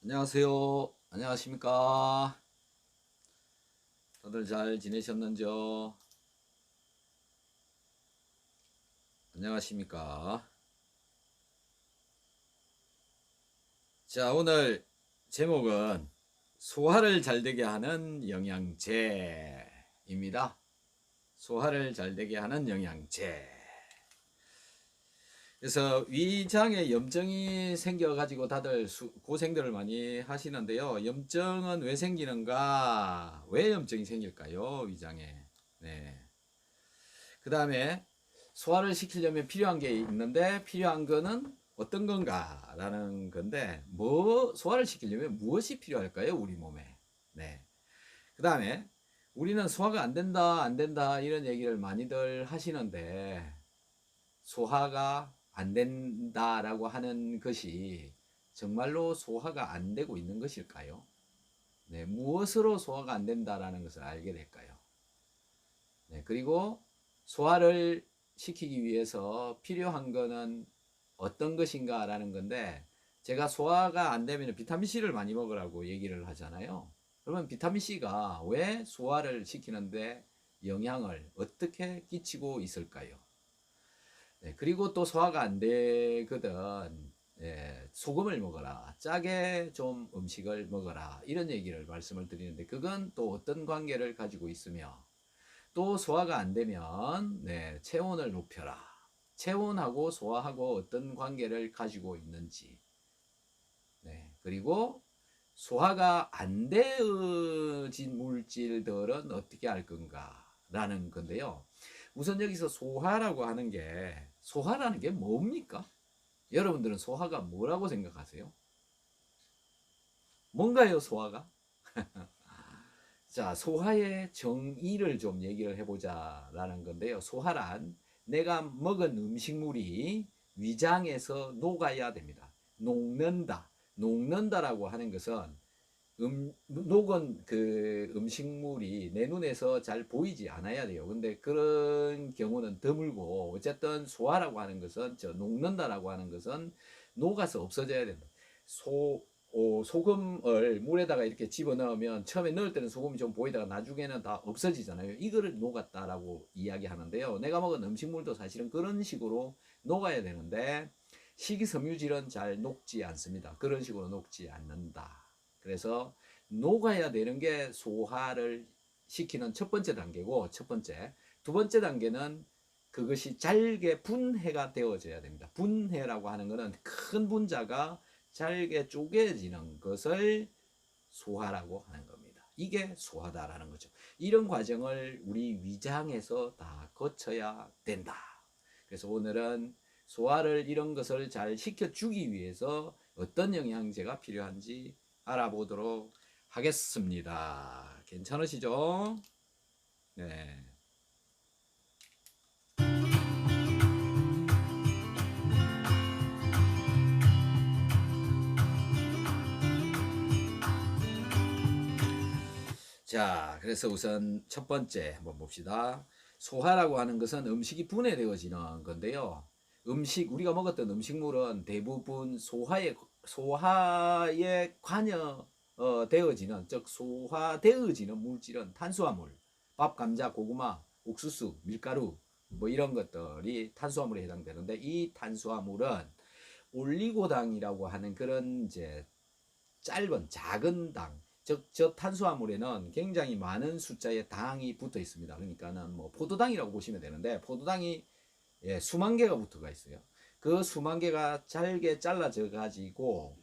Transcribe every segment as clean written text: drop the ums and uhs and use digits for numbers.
안녕하세요. 안녕하십니까? 다들 잘 지내셨는지요? 안녕하십니까? 자, 오늘 제목은 소화를 잘 되게 하는 영양제입니다. 소화를 잘 되게 하는 영양제. 그래서 위장에 염증이 생겨가지고 다들 고생들을 많이 하시는데요. 염증은 왜 생기는가? 왜 염증이 생길까요? 위장에. 네. 그 다음에 소화를 시키려면 필요한 게 있는데 필요한 거는 어떤 건가라는 건데 소화를 시키려면 무엇이 필요할까요? 우리 몸에. 네. 그 다음에 우리는 소화가 안 된다, 안 된다 이런 얘기를 많이들 하시는데 소화가 안 된다라고 하는 것이 정말로 소화가 안 되고 있는 것일까요? 네, 무엇으로 소화가 안 된다라는 것을 알게 될까요? 네, 그리고 소화를 시키기 위해서 필요한 거는 어떤 것인가라는 건데 제가 소화가 안 되면 비타민C를 많이 먹으라고 얘기를 하잖아요. 그러면 비타민C가 왜 소화를 시키는데 영향을 어떻게 끼치고 있을까요? 네, 그리고 또 소화가 안 되거든. 예, 소금을 먹어라. 짜게 좀 음식을 먹어라. 이런 얘기를 말씀을 드리는데 그건 또 어떤 관계를 가지고 있으며 또 소화가 안 되면 체온을 높여라. 체온하고 소화하고 어떤 관계를 가지고 있는지. 그리고 소화가 안 되어진 물질들은 어떻게 할 건가라는 건데요. 우선 여기서 소화라는 게 뭡니까? 여러분들은 소화가 뭐라고 생각하세요? 뭔가요, 소화가? 자, 소화의 정의를 좀 얘기를 해보자라는 건데요. 소화란 내가 먹은 음식물이 위장에서 녹아야 됩니다. 녹는다. 녹는다라고 하는 것은 녹은 그 음식물이 내 눈에서 잘 보이지 않아야 돼요. 근데 그런 경우는 드물고 어쨌든 소화라고 하는 것은 녹는다라고 하는 것은 녹아서 없어져야 된다. 소금을 물에다가 이렇게 집어넣으면 처음에 넣을 때는 소금이 좀 보이다가 나중에는 다 없어지잖아요. 이거를 녹았다라고 이야기하는데요. 내가 먹은 음식물도 사실은 그런 식으로 녹아야 되는데 식이섬유질은 잘 녹지 않습니다. 그런 식으로 녹지 않는다. 그래서 녹아야 되는 게 소화를 시키는 첫 번째 단계고 첫 번째. 두 번째 단계는 그것이 잘게 분해가 되어져야 됩니다. 분해라고 하는 것은 큰 분자가 잘게 쪼개지는 것을 소화라고 하는 겁니다. 이게 소화다라는 거죠. 이런 과정을 우리 위장에서 다 거쳐야 된다. 그래서 오늘은 소화를 이런 것을 잘 시켜주기 위해서 어떤 영양제가 필요한지 알아보도록 하겠습니다. 괜찮으시죠? 네. 자, 그래서 우선 첫 번째 한번 봅시다. 소화라고 하는 것은 음식이 분해되어지는 건데요. 우리가 먹었던 음식물은 대부분 소화에 관여 되어지는, 즉 소화되어지는 물질은 탄수화물, 밥, 감자, 고구마, 옥수수, 밀가루 뭐 이런 것들이 탄수화물에 해당되는데 이 탄수화물은 올리고당이라고 하는 그런 이제 짧은 작은 당, 즉 저 탄수화물에는 굉장히 많은 숫자의 당이 붙어 있습니다. 그러니까는 뭐 포도당이라고 보시면 되는데 포도당이 수만 개가 붙어가 있어요. 그 수만 개가 잘게 잘라져 가지고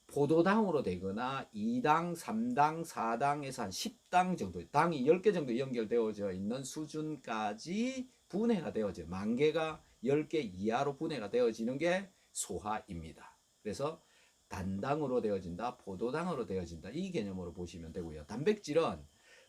포도당으로 되거나 2당, 3당, 4당에서 한 10당 정도, 당이 10개 정도 연결되어져 있는 수준까지 분해가 되어져, 만 개가 10개 이하로 분해가 되어지는 게 소화입니다. 그래서 단당으로 되어진다, 포도당으로 되어진다, 이 개념으로 보시면 되고요. 단백질은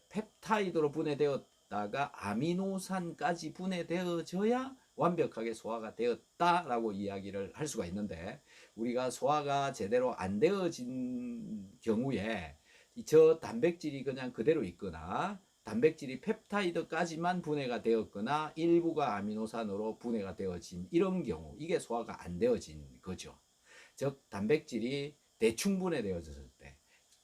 펩타이드로 분해되었다가 아미노산까지 분해되어져야 완벽하게 소화가 되었다라고 이야기를 할 수가 있는데 우리가 소화가 제대로 안 되어진 경우에 저 단백질이 그냥 그대로 있거나 단백질이 펩타이드까지만 분해가 되었거나 일부가 아미노산으로 분해가 되어진 이런 경우 이게 소화가 안 되어진 거죠. 즉 단백질이 대충 분해되어졌을 때,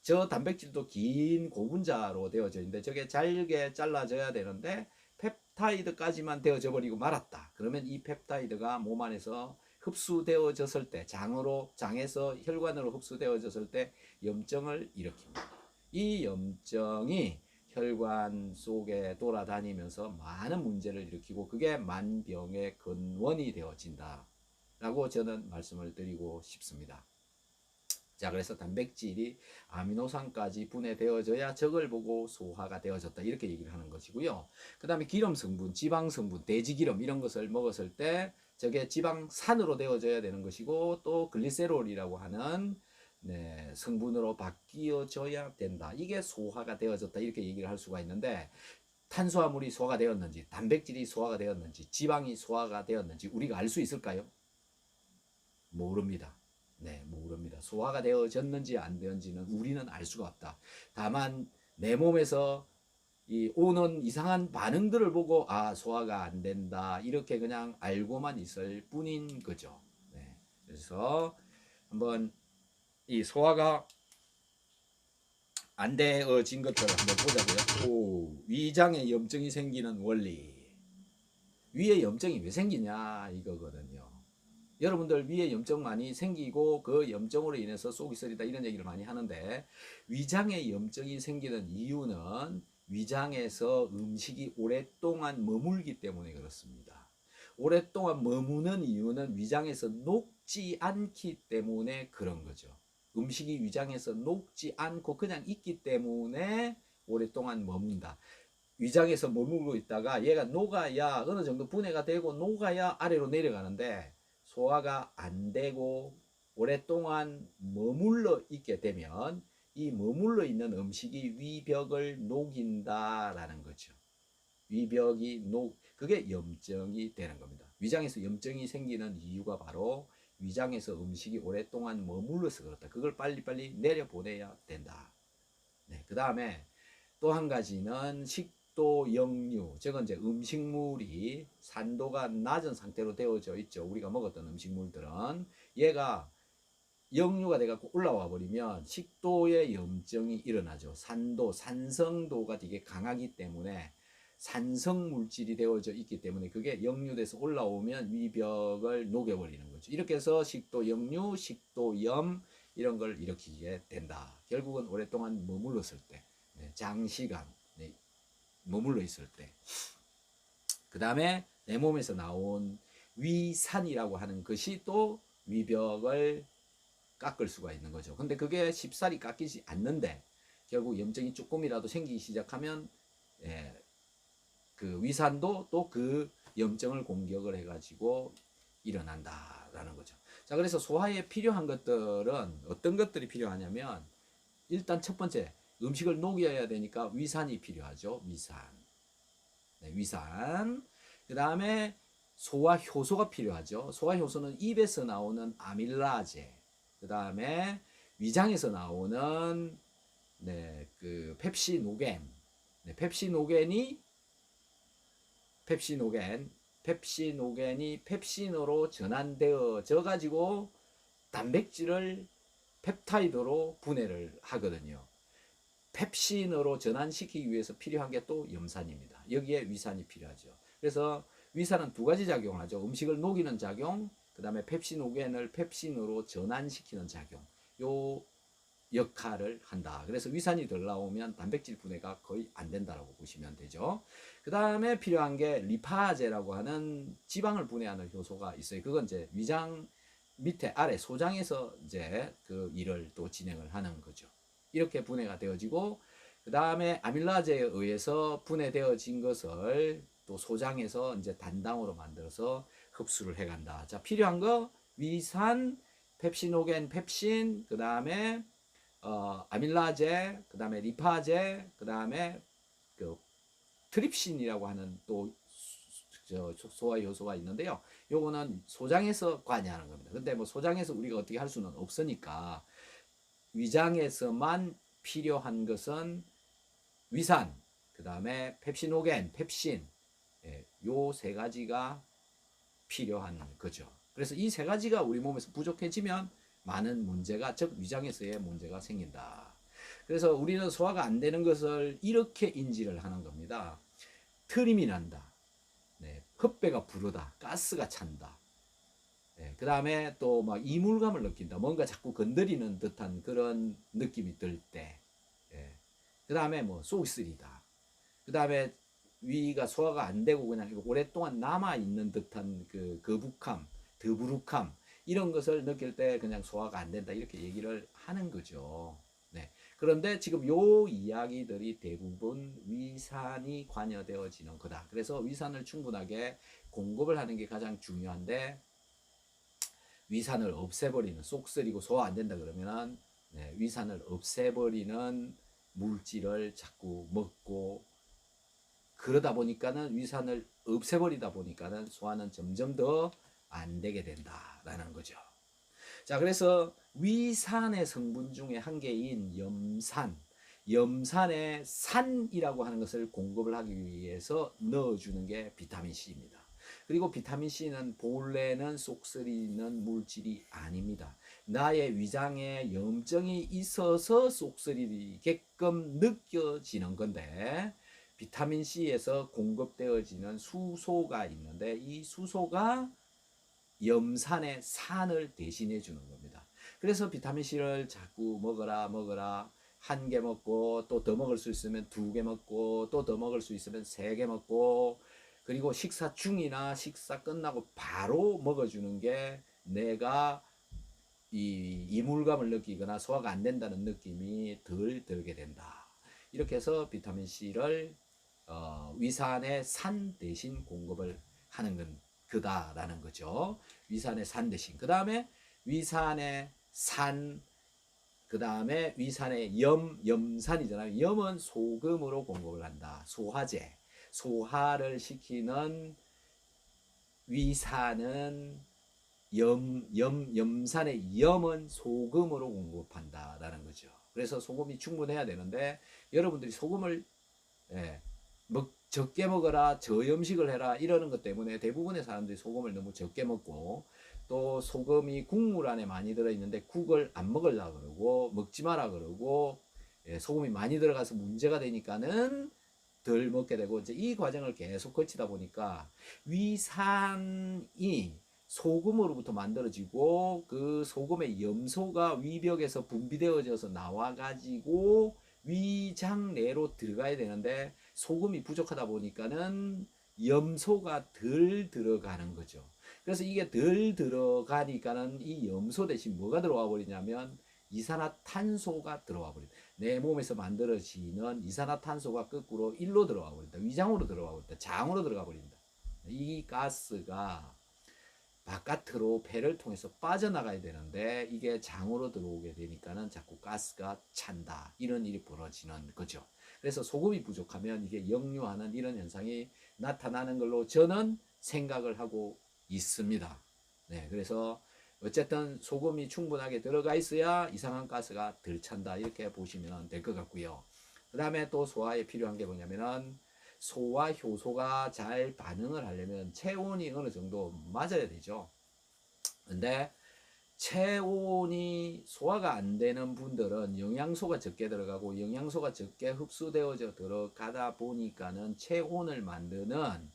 저 단백질도 긴 고분자로 되어져 있는데 저게 잘게 잘라져야 되는데 펩타이드까지만 되어져 버리고 말았다. 그러면 이 펩타이드가 몸 안에서 흡수되어졌을 때, 장에서 혈관으로 흡수되어졌을 때 염증을 일으킵니다. 이 염증이 혈관 속에 돌아다니면서 많은 문제를 일으키고 그게 만병의 근원이 되어진다 라고 저는 말씀을 드리고 싶습니다. 자, 그래서 단백질이 아미노산까지 분해되어져야 적을 보고 소화가 되어졌다 이렇게 얘기를 하는 것이고요. 그 다음에 기름 성분, 지방 성분, 돼지기름 이런 것을 먹었을 때 저게 지방산으로 되어져야 되는 것이고 또 글리세롤이라고 하는 성분으로 바뀌어져야 된다. 이게 소화가 되어졌다 이렇게 얘기를 할 수가 있는데, 탄수화물이 소화가 되었는지, 단백질이 소화가 되었는지, 지방이 소화가 되었는지 우리가 알 수 있을까요? 모릅니다. 모릅니다. 소화가 되어졌는지 안 되었는지는 우리는 알 수가 없다. 다만 내 몸에서 오는 이상한 반응들을 보고 소화가 안 된다 이렇게 그냥 알고만 있을 뿐인 거죠. 그래서 한번 이 소화가 안 되어진 것들을 한번 보자고요. 위장에 염증이 생기는 원리. 위에 염증이 왜 생기냐 이거거든요. 여러분들 위에 염증 많이 생기고 그 염증으로 인해서 속이 쓰리다 이런 얘기를 많이 하는데, 위장에 염증이 생기는 이유는 위장에서 음식이 오랫동안 머물기 때문에 그렇습니다. 오랫동안 머무는 이유는 위장에서 녹지 않기 때문에 그런 거죠. 음식이 위장에서 녹지 않고 그냥 있기 때문에 오랫동안 머문다. 위장에서 머물고 있다가 얘가 녹아야 어느 정도 분해가 되고 녹아야 아래로 내려가는데, 소화가 안 되고 오랫동안 머물러 있게 되면 이 머물러 있는 음식이 위벽을 녹인다라는 거죠. 위벽이 그게 염증이 되는 겁니다. 위장에서 염증이 생기는 이유가 바로 위장에서 음식이 오랫동안 머물러서 그렇다. 그걸 빨리빨리 내려보내야 된다. 그 다음에 또 한 가지는 식도 역류, 즉 이제 음식물이 산도가 낮은 상태로 되어져 있죠. 우리가 먹었던 음식물들은 얘가 역류가 돼갖고 올라와 버리면 식도에 염증이 일어나죠. 산성도가 되게 강하기 때문에 산성 물질이 되어져 있기 때문에 그게 역류돼서 올라오면 위벽을 녹여버리는 거죠. 이렇게 해서 식도 역류, 식도염 이런 걸 일으키게 된다. 결국은 오랫동안 머물렀을 때, 장시간 머물러 있을 때. 그 다음에 내 몸에서 나온 위산이라고 하는 것이 또 위벽을 깎을 수가 있는 거죠. 근데 그게 쉽사리 깎이지 않는데 결국 염증이 조금이라도 생기기 시작하면 그 위산도 또 그 염증을 공격을 해가지고 일어난다라는 거죠. 자, 그래서 소화에 필요한 것들은 어떤 것들이 필요하냐면, 일단 첫 번째 음식을 녹여야 되니까 위산이 필요하죠. 위산. 그 다음에 소화 효소가 필요하죠. 소화 효소는 입에서 나오는 아밀라제. 그 다음에 위장에서 나오는 그 펩시노겐. 펩시노겐이 펩신으로 전환되어져 가지고 단백질을 펩타이드로 분해를 하거든요. 펩신으로 전환시키기 위해서 필요한 게 또 염산입니다. 여기에 위산이 필요하죠. 그래서 위산은 두 가지 작용을 하죠. 음식을 녹이는 작용, 그 다음에 펩시노겐을 펩신으로 전환시키는 작용. 요 역할을 한다. 그래서 위산이 덜 나오면 단백질 분해가 거의 안 된다라고 보시면 되죠. 그 다음에 필요한 게 리파제라고 하는 지방을 분해하는 효소가 있어요. 그건 이제 위장 밑에 아래 소장에서 이제 그 일을 또 진행을 하는 거죠. 이렇게 분해가 되어지고, 그 다음에 아밀라제에 의해서 분해되어진 것을 또 소장에서 이제 단당으로 만들어서 흡수를 해간다. 자, 필요한 거 위산, 펩시노겐, 펩신, 그 다음에 아밀라제, 그 다음에 리파제, 그 다음에 그 트립신이라고 하는 또 소화 효소가 있는데요. 요거는 소장에서 관여하는 겁니다. 근데 뭐 소장에서 우리가 어떻게 할 수는 없으니까 위장에서만 필요한 것은 위산, 그 다음에 펩시노겐, 펩신, 요 세 가지가 필요한 거죠. 그래서 이 세 가지가 우리 몸에서 부족해지면 많은 문제가, 즉 위장에서의 문제가 생긴다. 그래서 우리는 소화가 안 되는 것을 이렇게 인지를 하는 겁니다. 트림이 난다. 네, 흡배가 부르다. 가스가 찬다. 네, 그 다음에 또 막 이물감을 느낀다. 뭔가 자꾸 건드리는 듯한 그런 느낌이 들 때. 예. 그 다음에 뭐 속이 쓰리다. 그 다음에 위가 소화가 안 되고 그냥 오랫동안 남아있는 듯한 그 거북함, 더부룩함, 이런 것을 느낄 때 그냥 소화가 안 된다. 이렇게 얘기를 하는 거죠. 네. 그런데 지금 요 이야기들이 대부분 위산이 관여되어지는 거다. 그래서 위산을 충분하게 공급을 하는 게 가장 중요한데, 위산을 없애버리는, 쏙 쓰리고 소화 안 된다 그러면은, 네, 위산을 없애버리는 물질을 자꾸 먹고, 그러다 보니까는 위산을 없애버리다 보니까는 소화는 점점 더 안 되게 된다라는 거죠. 자, 그래서 위산의 성분 중에 한 개인 염산, 염산의 산이라고 하는 것을 공급을 하기 위해서 넣어주는 게 비타민 C입니다. 그리고 비타민 C는 본래는 쏙쓰리는 물질이 아닙니다. 나의 위장에 염증이 있어서 쏙쓰리게끔 느껴지는 건데, 비타민 C에서 공급되어지는 수소가 있는데, 이 수소가 염산의 산을 대신해 주는 겁니다. 그래서 비타민 C를 자꾸 먹어라 한 개 먹고, 또 더 먹을 수 있으면 두 개 먹고, 또 더 먹을 수 있으면 세 개 먹고, 그리고 식사 중이나 식사 끝나고 바로 먹어주는 게 내가 이 이물감을 느끼거나 소화가 안 된다는 느낌이 덜 들게 된다. 이렇게 해서 비타민 C를 위산의 산 대신 공급을 하는 건 그다라는 거죠. 위산의 산 대신. 그 다음에 위산의 산, 그 다음에 위산의 염산이잖아요. 염은 소금으로 공급을 한다. 소화제. 소화를 시키는 위산은 염산의 염은 소금으로 공급한다라는 거죠. 그래서 소금이 충분해야 되는데, 여러분들이 소금을 예, 적게 먹어라, 저염식을 해라 이러는 것 때문에 대부분의 사람들이 소금을 너무 적게 먹고, 또 소금이 국물 안에 많이 들어있는데 국을 안 먹으려고 그러고 먹지 마라 그러고, 소금이 많이 들어가서 문제가 되니까는 덜 먹게 되고, 이제 이 과정을 계속 거치다 보니까 위산이 소금으로부터 만들어지고, 그 소금의 염소가 위벽에서 분비되어져서 나와가지고 위장 내로 들어가야 되는데, 소금이 부족하다 보니까는 염소가 덜 들어가는 거죠. 그래서 이게 덜 들어가니까는 이 염소 대신 뭐가 들어와 버리냐면 이산화탄소가 들어와 버린다. 내 몸에서 만들어지는 이산화탄소가 거꾸로 일로 들어와 버린다. 위장으로 들어와 버린다. 장으로 들어가 버린다. 이 가스가 바깥으로 폐를 통해서 빠져나가야 되는데, 이게 장으로 들어오게 되니까는 자꾸 가스가 찬다. 이런 일이 벌어지는 거죠. 그래서 소금이 부족하면 이게 역류하는 이런 현상이 나타나는 걸로 저는 생각을 하고 있습니다. 네, 그래서 어쨌든 소금이 충분하게 들어가 있어야 이상한 가스가 덜 찬다. 이렇게 보시면 될 것 같고요. 그 다음에 또 소화에 필요한 게 뭐냐면은, 소화 효소가 잘 반응을 하려면 체온이 어느 정도 맞아야 되죠. 근데 체온이 소화가 안 되는 분들은 영양소가 적게 들어가고, 영양소가 적게 흡수되어져 들어가다 보니까는 체온을 만드는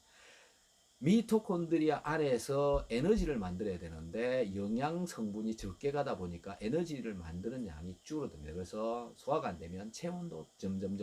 미토콘드리아 안에서 에너지를 만들어야 되는데, 영양 성분이 적게 가다 보니까 에너지를 만드는 양이 줄어듭니다. 그래서 소화가 안 되면 체온도 점점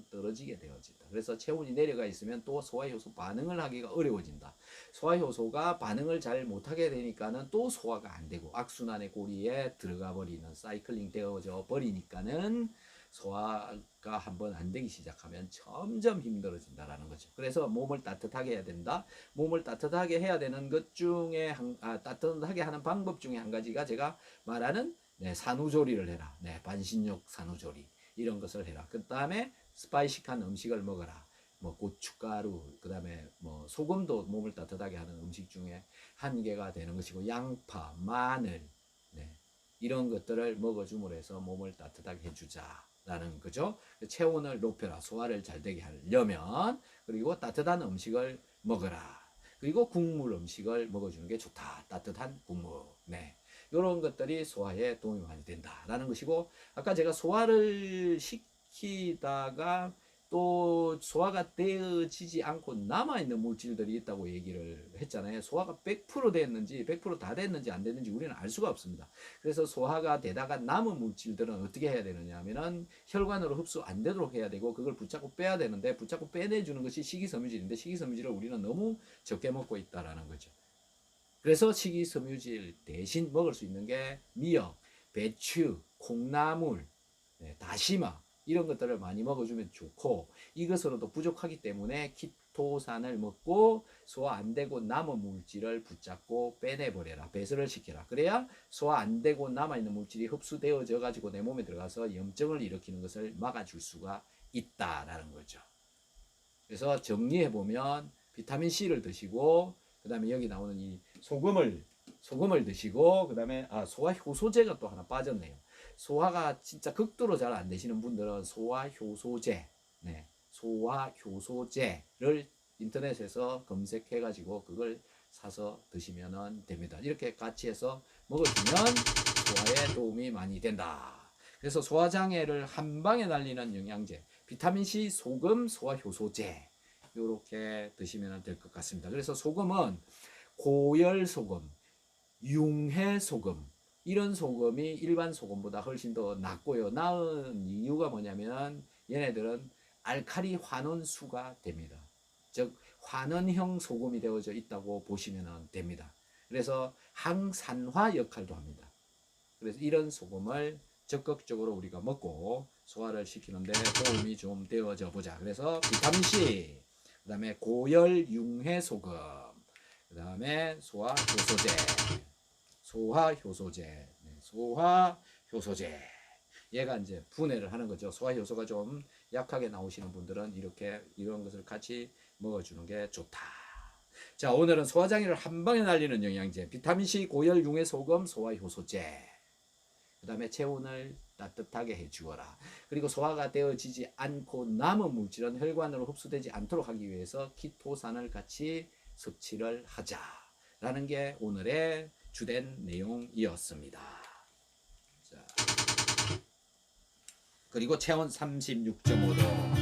떨어지게 되어진다. 그래서 체온이 내려가 있으면 또 소화효소 반응을 하기가 어려워진다. 소화효소가 반응을 잘 못하게 되니까는 또 소화가 안 되고 악순환의 고리에 들어가 버리는, 사이클링 되어져 버리니까는 소화가 한번 안 되기 시작하면 점점 힘들어진다라는 거죠. 그래서 몸을 따뜻하게 해야 된다. 몸을 따뜻하게 해야 되는 것 중에 따뜻하게 하는 방법 중에 한 가지가 제가 말하는, 네, 산후조리를 해라. 네, 반신욕 산후조리 이런 것을 해라. 그 다음에 스파이식한 음식을 먹어라. 뭐 고춧가루, 그 다음에 뭐 소금도 몸을 따뜻하게 하는 음식 중에 한 개가 되는 것이고, 양파, 마늘, 네, 이런 것들을 먹어줌으로 해서 몸을 따뜻하게 해주자라는 거죠. 체온을 높여라. 소화를 잘 되게 하려면. 그리고 따뜻한 음식을 먹어라. 그리고 국물 음식을 먹어주는 게 좋다. 따뜻한 국물. 네. 이런 것들이 소화에 도움이 많이 된다라는 것이고, 아까 제가 소화를 시키다가 또 소화가 되어지지 않고 남아있는 물질들이 있다고 얘기를 했잖아요. 소화가 100% 됐는지 100%다 됐는지 안 됐는지 우리는 알 수가 없습니다. 그래서 소화가 되다가 남은 물질들은 어떻게 해야 되느냐 하면은 혈관으로 흡수 안 되도록 해야 되고, 그걸 붙잡고 빼야 되는데, 붙잡고 빼내주는 것이 식이섬유질인데, 식이섬유질을 우리는 너무 적게 먹고 있다라는 거죠. 그래서 식이섬유질 대신 먹을 수 있는 게 미역, 배추, 콩나물, 다시마 이런 것들을 많이 먹어주면 좋고, 이것으로도 부족하기 때문에 키토산을 먹고 소화 안 되고 남은 물질을 붙잡고 빼내버려라. 배설을 시켜라. 그래야 소화 안 되고 남아있는 물질이 흡수되어져 가지고 내 몸에 들어가서 염증을 일으키는 것을 막아줄 수가 있다라는 거죠. 그래서 정리해보면 비타민C를 드시고, 그 다음에 여기 나오는 이 소금을 드시고, 그 다음에 소화효소제가 또 하나 빠졌네요. 소화가 진짜 극도로 잘 안 되시는 분들은 소화효소제, 소화효소제를 인터넷에서 검색해 가지고 그걸 사서 드시면 됩니다. 이렇게 같이 해서 먹어주면 소화에 도움이 많이 된다. 그래서 소화장애를 한 방에 날리는 영양제, 비타민C, 소금, 소화효소제 이렇게 드시면 될 것 같습니다. 그래서 소금은 고열소금, 융해소금, 이런 소금이 일반 소금보다 훨씬 더 낫고요. 나은 이유가 뭐냐면 얘네들은 알칼리 환원수가 됩니다. 즉 환원형 소금이 되어져 있다고 보시면 됩니다. 그래서 항산화 역할도 합니다. 그래서 이런 소금을 적극적으로 우리가 먹고 소화를 시키는데 도움이 좀 되어져 보자. 그래서 비타민C, 그 다음에 고열 융해 소금, 그 다음에 소화효소제. 얘가 이제 분해를 하는 거죠. 소화효소가 좀 약하게 나오시는 분들은 이런 것을 같이 먹어주는 게 좋다. 자, 오늘은 소화장애를 한 방에 날리는 영양제, 비타민C, 고열 융해 소금, 소화효소제. 그 다음에 체온을 따뜻하게 해주어라. 그리고 소화가 되어지지 않고 남은 물질은 혈관으로 흡수되지 않도록 하기 위해서 키토산을 같이 섭취를 하자라는 게 오늘의 주된 내용이었습니다. 자, 그리고 체온 36.5도.